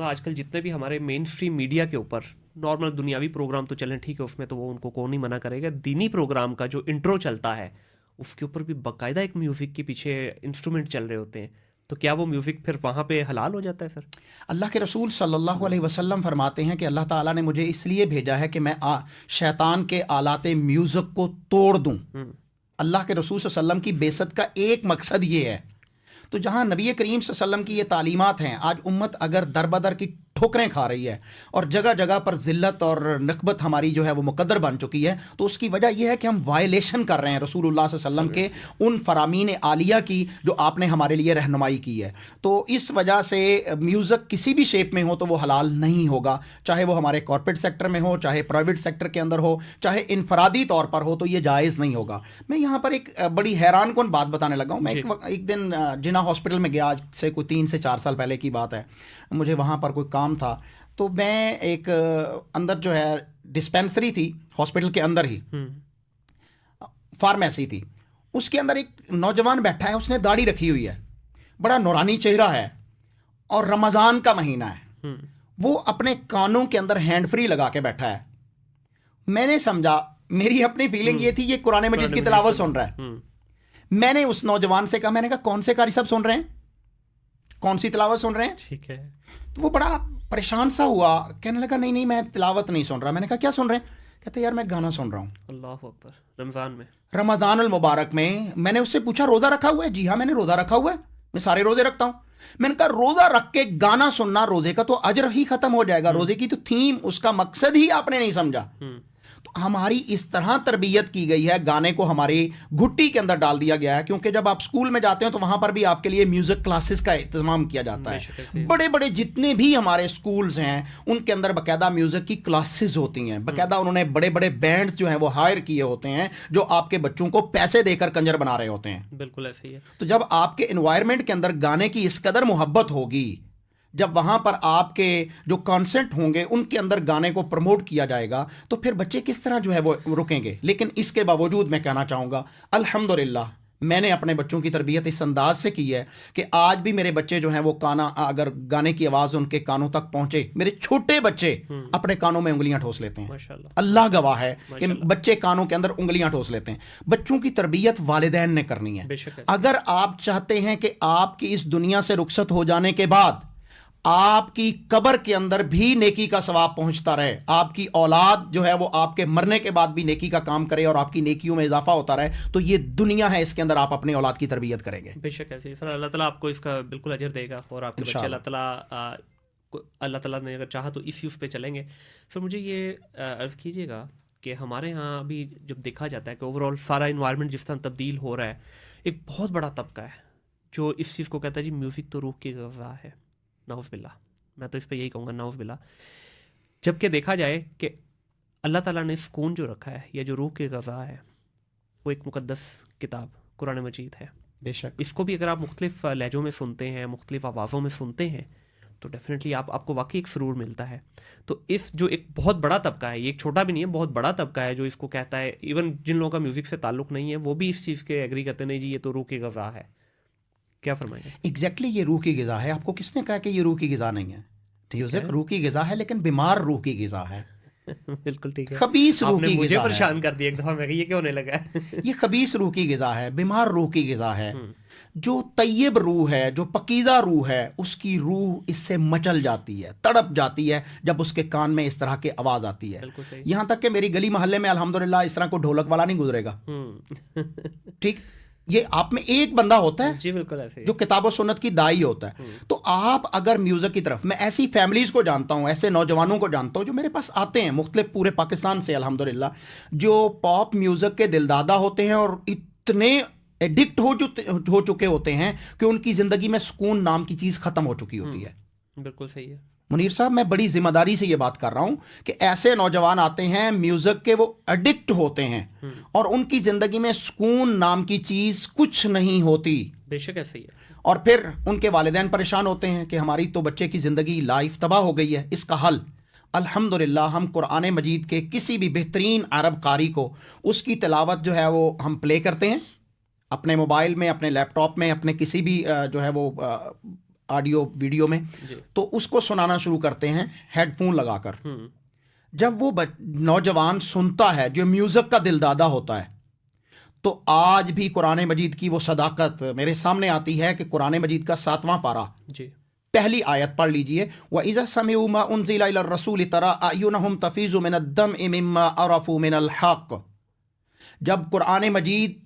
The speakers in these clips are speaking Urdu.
آج کل جتنے بھی ہمارے مین اسٹریم میڈیا کے اوپر نارمل دنیاوی پروگرام تو چلیں ٹھیک ہے، اس میں تو وہ ان کو کون نہیں منع کرے گا، دینی پروگرام کا جو انٹرو چلتا ہے اس کے اوپر بھی باقاعدہ ایک میوزک کے پیچھے انسٹرومنٹ چل رہے ہوتے ہیں، تو کیا وہ میوزک پھر وہاں پہ حلال ہو جاتا ہے سر؟ اللہ کے رسول صلی اللہ علیہ وسلم فرماتے ہیں کہ اللہ تعالیٰ نے مجھے اس لیے بھیجا ہے کہ میں شیطان کے آلات میوزک کو توڑ دوں۔ اللہ کے رسول صلی اللہ علیہ وسلم کی بعثت کا ایک مقصد یہ ہے۔ تو جہاں نبی کریم صلی اللہ علیہ وسلم کی یہ تعلیمات ہیں، آج امت اگر در بدر کی ٹھوکریں کھا رہی ہے اور جگہ جگہ پر ذلت اور نکبت ہماری جو ہے وہ مقدر بن چکی ہے، تو اس کی وجہ یہ ہے کہ ہم وائلیشن کر رہے ہیں رسول اللہ صلی اللہ علیہ وسلم کے ان فرامین عالیہ کی جو آپ نے ہمارے لیے رہنمائی کی ہے۔ تو اس وجہ سے میوزک کسی بھی شیپ میں ہو تو وہ حلال نہیں ہوگا، چاہے وہ ہمارے کارپوریٹ سیکٹر میں ہو، چاہے پرائیویٹ سیکٹر کے اندر ہو، چاہے انفرادی طور پر ہو، تو یہ جائز نہیں ہوگا۔ میں یہاں پر ایک بڑی حیران کن بات بتانے لگا ہوں۔ میں ایک دن جنا ہاسپٹل میں گیا، آج سے کوئی 3 سے 4 سال پہلے کی بات ہے، مجھے وہاں پر کوئی کام تھا، تو میں ایک اندر جو ہے ڈسپینسری تھی ہاسپٹل کے اندر ہی، فارمیسی تھی، اس کے اندر ایک نوجوان بیٹھا ہے، اس نے داڑھی رکھی ہوئی ہے، بڑا نورانی چہرہ ہے، اور رمضان کا مہینہ ہے، وہ اپنے کانوں کے اندر ہینڈ فری لگا کے بیٹھا ہے۔ میں نے سمجھا، میری اپنی فیلنگ یہ تھی یہ قرآن مجید کی تلاوت سن رہا ہے۔ میں نے اس نوجوان سے کہا، میں نے کہا کون سے قاری صاحب سن رہے ہیں، کون سی تلاوت سن رہے ہیں؟ ٹھیک ہے، تو وہ بڑا پریشان سا ہوا، کہنے لگا نہیں میں تلاوت نہیں سن رہا۔ میں نے کہا کیا سن رہے ہیں؟ کہتے یار میں گانا سن رہا ہوں۔ اللہ اکبر، رمضان میں، رمضان المبارک میں۔ میں نے اس سے پوچھا روزہ رکھا ہوا ہے؟ جی ہاں میں نے روزہ رکھا ہوا ہے، میں سارے روزے رکھتا ہوں۔ میں نے کہا روزہ رکھ کے گانا سننا، روزے کا تو اجر ہی ختم ہو جائے گا، روزے کی تو تھیم، اس کا مقصد ہی آپ نے نہیں سمجھا۔ تو ہماری اس طرح تربیت کی گئی ہے، گانے کو ہماری گھٹی کے اندر ڈال دیا گیا ہے، کیونکہ جب آپ اسکول میں جاتے ہیں تو وہاں پر بھی آپ کے لیے میوزک کلاسز کا اہتمام کیا جاتا ہے۔ بڑے بڑے جتنے بھی ہمارے اسکولز ہیں ان کے اندر باقاعدہ میوزک کی کلاسز ہوتی ہیں، باقاعدہ انہوں نے بڑے بڑے بینڈز جو ہیں وہ ہائر کیے ہوتے ہیں، جو آپ کے بچوں کو پیسے دے کر کنجر بنا رہے ہوتے ہیں۔ بالکل ایسے ہی ہے۔ تو جب آپ کے انوائرمنٹ کے اندر گانے کی اس قدر محبت ہوگی، جب وہاں پر آپ کے جو کانسرٹ ہوں گے ان کے اندر گانے کو پروموٹ کیا جائے گا، تو پھر بچے کس طرح جو ہے وہ رکیں گے۔ لیکن اس کے باوجود میں کہنا چاہوں گا الحمدللہ میں نے اپنے بچوں کی تربیت اس انداز سے کی ہے کہ آج بھی میرے بچے جو ہیں وہ اگر گانے کی آواز ان کے کانوں تک پہنچے، میرے چھوٹے بچے اپنے کانوں میں انگلیاں ٹھوس لیتے ہیں۔ اللہ گواہ ہے کہ بچے کانوں کے اندر انگلیاں ٹھوس لیتے ہیں۔ بچوں کی تربیت والدین نے کرنی ہے۔ اگر آپ چاہتے ہیں کہ آپ کی اس دنیا سے رخصت ہو جانے کے بعد آپ کی قبر کے اندر بھی نیکی کا ثواب پہنچتا رہے، آپ کی اولاد جو ہے وہ آپ کے مرنے کے بعد بھی نیکی کا کام کرے اور آپ کی نیکیوں میں اضافہ ہوتا رہے، تو یہ دنیا ہے، اس کے اندر آپ اپنے اولاد کی تربیت کریں گے۔ بے شک ایسے سر، اللہ تعالیٰ آپ کو اس کا بالکل اجر دے گا، اور آپ کے بچے اللہ تعالیٰ نے اگر چاہا تو اسی اس پہ چلیں گے۔ سر مجھے یہ عرض کیجیے گا کہ ہمارے ہاں ابھی جب دیکھا جاتا ہے کہ اوور آل سارا انوائرمنٹ جس طرح تبدیل ہو رہا ہے، ایک بہت بڑا طبقہ ہے جو اس چیز کو کہتا ہے جی میوزک تو روح کی غذا ہے، نعوذ باللہ، میں تو اس پہ یہی کہوں گا نعوذ باللہ۔ جبکہ دیکھا جائے کہ اللہ تعالیٰ نے سکون جو رکھا ہے یا جو روح کی غذا ہے وہ ایک مقدس کتاب قرآن مجید ہے۔ بے شک اس کو بھی اگر آپ مختلف لہجوں میں سنتے ہیں، مختلف آوازوں میں سنتے ہیں، تو ڈیفینیٹلی آپ کو واقعی ایک سرور ملتا ہے۔ تو اس جو ایک بہت بڑا طبقہ ہے، یہ ایک چھوٹا بھی نہیں ہے، بہت بڑا طبقہ ہے جو اس کو کہتا ہے، ایون جن لوگوں کا میوزک سے تعلق نہیں ہے وہ بھی اس چیز کے ایگری کرتے نہیں جی یہ تو روح کی غذا ہے۔ کیا فرمائیں گے؟ ایگزیکٹلی یہ روح کی غذا ہے۔ آپ کو کس نے کہا کہ یہ روح کی غذا نہیں ہے؟ میوزک روح کی غذا ہے، لیکن بیمار روح کی غذا ہے۔ بالکل ٹھیک ہے، خبیث روح کی غذا ہے۔ مجھے پریشان کر دیا ایک دفعہ، میں کہ یہ کیوں ہونے لگا ہے؟ یہ خبیث روح کی غذا ہے، بیمار روح کی غذا ہے۔ جو طیب روح ہے، جو پکیزہ روح ہے، اس کی روح اس سے مچل جاتی ہے، تڑپ جاتی ہے جب اس کے کان میں اس طرح کی آواز آتی ہے۔ یہاں تک کہ میری گلی محلے میں الحمدللہ اس طرح کو ڈھولک والا نہیں گزرے گا، ٹھیک؟ یہ آپ میں ایک بندہ ہوتا ہے جی بالکل ایسے جو کتاب و سنت کی دائی ہوتا ہے۔ تو آپ اگر میوزک کی طرف، میں ایسی فیملیز کو جانتا ہوں، ایسے نوجوانوں کو جانتا ہوں جو میرے پاس آتے ہیں مختلف پورے پاکستان سے الحمدللہ، جو پاپ میوزک کے دلدادہ ہوتے ہیں اور اتنے ایڈکٹ ہو چکے ہوتے ہیں کہ ان کی زندگی میں سکون نام کی چیز ختم ہو چکی ہوتی ہے۔ بالکل صحیح ہے منیر صاحب، میں بڑی ذمہ داری سے یہ بات کر رہا ہوں کہ ایسے نوجوان آتے ہیں میوزک کے، وہ ایڈکٹ ہوتے ہیں اور ان کی زندگی میں سکون نام کی چیز کچھ نہیں ہوتی۔ بے شک ایسے ہی ہے۔ اور پھر ان کے والدین پریشان ہوتے ہیں کہ ہماری تو بچے کی زندگی لائف تباہ ہو گئی ہے۔ اس کا حل الحمدللہ ہم قرآن مجید کے کسی بھی بہترین عرب قاری کو اس کی تلاوت جو ہے وہ ہم پلے کرتے ہیں اپنے موبائل میں، اپنے لیپ ٹاپ میں، اپنے کسی بھی جو ہے وہ آڈیو ویڈیو میں، تو اس کو سنانا شروع کرتے ہیں ہیڈ فون لگا کر. جب وہ نوجوان سنتا ہے جو میوزک کا دل دادا ہوتا ہے، تو آج بھی قرآن مجید کی وہ صداقت میرے سامنے آتی ہے کہ قرآن مجید کا 7واں پارہ پہلی آیت پڑھ لیجئے. وَإِذَا سَمِعُوا مَا أُنزِلَ إِلَى الرَّسُولِ تَرَىٰ أَعْيُنَهُمْ تَفِيضُ مِنَ الدَّمْعِ مِمَّا عَرَفُوا مِنَ الْحَقِّ. جب قرآن مجید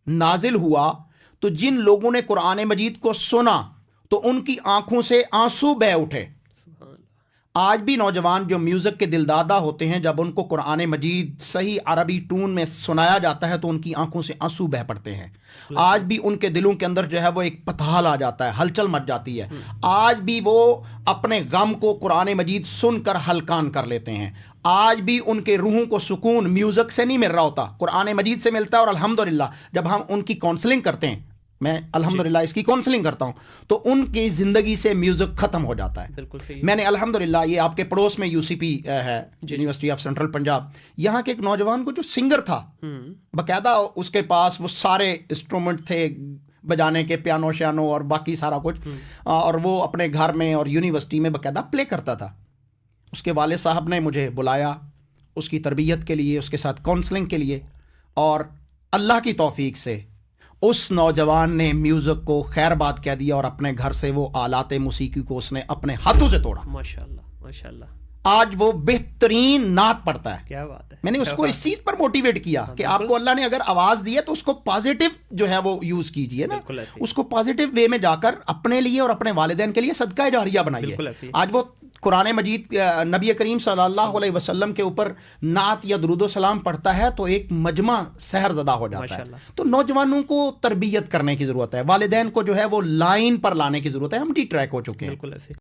نازل ہوا تو جن لوگوں نے قرآن مجید کو سنا تو ان کی آنکھوں سے آنسو بہہ اٹھے. آج بھی نوجوان جو میوزک کے دلدادہ ہوتے ہیں، جب ان کو قرآن مجید صحیح عربی ٹون میں سنایا جاتا ہے تو ان کی آنکھوں سے آنسو بہہ پڑتے ہیں. آج بھی ان کے دلوں کے اندر جو ہے وہ ایک پتھال آ جاتا ہے، ہلچل مچ جاتی ہے. آج بھی وہ اپنے غم کو قرآن مجید سن کر ہلکان کر لیتے ہیں. آج بھی ان کے روحوں کو سکون میوزک سے نہیں مل رہا ہوتا، قرآن مجید سے ملتا ہے. اور الحمدللہ جب ہم ان کی کونسلنگ کرتے ہیں، میں الحمدللہ اس کی کونسلنگ کرتا ہوں، تو ان کی زندگی سے میوزک ختم ہو جاتا ہے. بالکل صحیح. میں نے الحمدللہ، یہ آپ کے پڑوس میں UCP ہے، یونیورسٹی آف سینٹرل پنجاب، یہاں کے ایک نوجوان کو جو سنگر تھا، باقاعدہ اس کے پاس وہ سارے انسٹرومنٹ تھے بجانے کے، پیانو شیانو اور باقی سارا کچھ، اور وہ اپنے گھر میں اور یونیورسٹی میں باقاعدہ پلے کرتا تھا. اس کے والد صاحب نے مجھے بلایا اس کی تربیت کے لیے، اس کے ساتھ کونسلنگ کے لیے، اور اللہ کی توفیق سے اس نوجوان نے میوزک کو خیر بات کہہ دیا اور اپنے گھر سے وہ آلات موسیقی کو اس نے اپنے ہاتھوں سے توڑا. ماشاءاللہ ماشاءاللہ. آج وہ بہترین نعت پڑھتا ہے. کیا بات ہے. میں نے اس کو اس چیز پر موٹیویٹ کیا کہ آپ کو اللہ نے اگر آواز دی ہے تو اس کو پازیٹیو جو ہے وہ یوز کیجئے نا، اس کو پازیٹیو وے میں جا کر اپنے لیے اور اپنے والدین کے لیے صدقہ جاریہ بنائیے. آج وہ قرآن مجید نبی کریم صلی اللہ علیہ وسلم کے اوپر نعت یا درود و سلام پڑھتا ہے تو ایک مجمع سحر زدہ ہو جاتا ہے. تو نوجوانوں کو تربیت کرنے کی ضرورت ہے، والدین کو جو ہے وہ لائن پر لانے کی ضرورت ہے. ہم ڈی ٹریک ہو چکے ہیں.